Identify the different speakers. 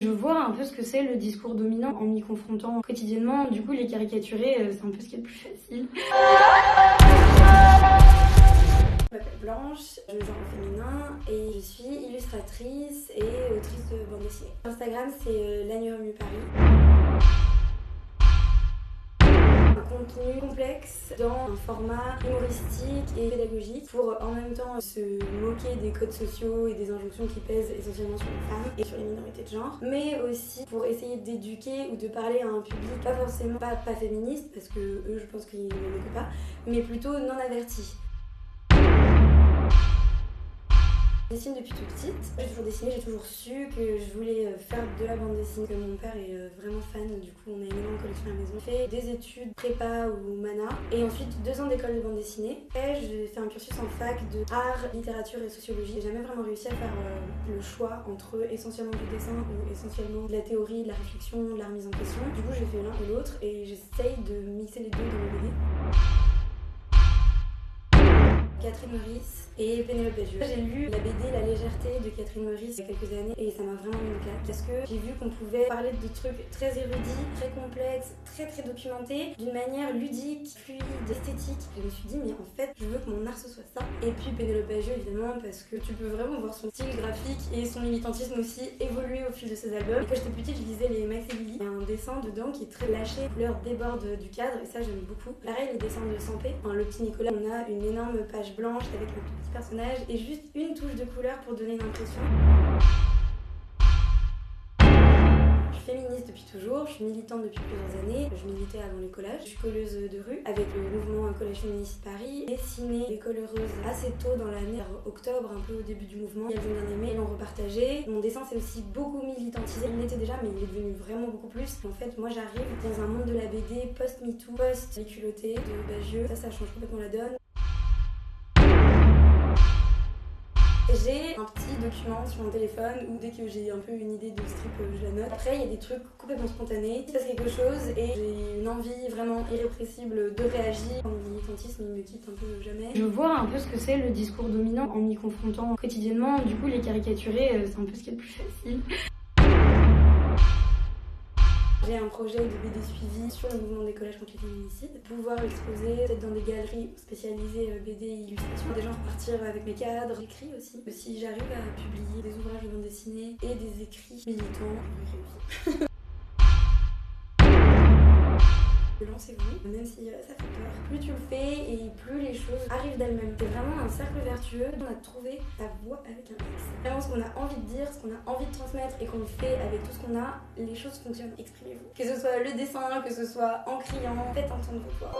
Speaker 1: Je vois un peu ce que c'est le discours dominant en m'y confrontant quotidiennement. Du coup, les caricaturer, c'est un peu ce qui est le plus facile.
Speaker 2: Je m'appelle Blanche, je joue en féminin et je suis illustratrice et autrice de bande dessinée. Instagram, c'est La Nuit Remue Paris. Un contenu complexe dans un format humoristique et pédagogique pour en même temps se moquer des codes sociaux et des injonctions qui pèsent essentiellement sur les femmes et sur les minorités de genre, mais aussi pour essayer d'éduquer ou de parler à un public pas forcément pas féministe, parce que eux je pense qu'ils ne l'écoutent pas, mais plutôt non avertis. Je dessine depuis toute petite. J'ai toujours dessiné, j'ai toujours su que je voulais faire de la bande dessinée. Que mon père est vraiment fan, du coup on a une énorme collection à la maison. J'ai fait des études prépa ou mana et ensuite 2 ans d'école de bande dessinée. Et j'ai fait un cursus en fac de art, littérature et sociologie. J'ai jamais vraiment réussi à faire le choix entre essentiellement du dessin ou essentiellement de la théorie, de la réflexion, de la remise en question. Du coup j'ai fait l'un et l'autre et j'essaye de mixer les deux dans mes BD. Catherine Meurice et Pénélope Bagieux. J'ai lu la BD La Légèreté de Catherine Meurice il y a quelques années et ça m'a vraiment mis une claque parce que j'ai vu qu'on pouvait parler de trucs très érudits, très complexes, très documentés d'une manière ludique, fluide, esthétique. Je me suis dit mais en fait je veux que mon art ce soit ça. Et puis Pénélope Bagieux évidemment parce que tu peux vraiment voir son style graphique et son militantisme aussi évoluer au fil de ses albums. Et quand j'étais petite je lisais les Max et Lily. Il y a un dessin dedans qui est très lâché, les couleurs débordent du cadre et ça j'aime beaucoup. Pareil les dessins de Sampé, le petit Nicolas, on a une énorme page blanche avec un tout petit personnage et juste une touche de couleur pour donner une impression. Je suis féministe depuis toujours, je suis militante depuis plusieurs années, je militais avant les collages, je suis colleuse de rue avec le mouvement Collège Féministe Paris, dessiné les collereuses assez tôt dans l'année, vers octobre, un peu au début du mouvement. Elles ont bien aimé, elles l'ont repartagé. Mon dessin c'est aussi beaucoup militantisé, il l'était déjà mais il est devenu vraiment beaucoup plus. En fait moi j'arrive dans un monde de la BD post-MeToo, post-les culottés de Bagieux, ça change complètement la donne. J'ai un petit document sur mon téléphone où dès que j'ai un peu une idée de strip, je la note. Après, il y a des trucs complètement spontanés. Il se passe quelque chose et j'ai une envie vraiment irrépressible de réagir. Mon militantisme, il me quitte un peu jamais.
Speaker 1: Je vois un peu ce que c'est le discours dominant en m'y confrontant quotidiennement. Du coup, les caricaturer, c'est un peu ce qui est le plus facile.
Speaker 2: J'ai un projet de BD suivi sur le mouvement des collèges contre les féminicides. Pouvoir l'exposer peut-être dans des galeries spécialisées BD et illustration. Des gens repartir avec mes cadres. J'écris aussi. Si j'arrive à publier des ouvrages de bande dessinée et des écrits militants, j'aurai réussi. Lancez-vous, même si ça fait peur. Plus tu le fais et plus les choses arrivent d'elles-mêmes. C'est vraiment un cercle vertueux. On a trouvé ta voix avec un X. Vraiment ce qu'on a envie de dire, ce qu'on a envie de transmettre et qu'on le fait avec tout ce qu'on a, les choses fonctionnent. Exprimez-vous. Que ce soit le dessin, que ce soit en criant, faites entendre vos voix.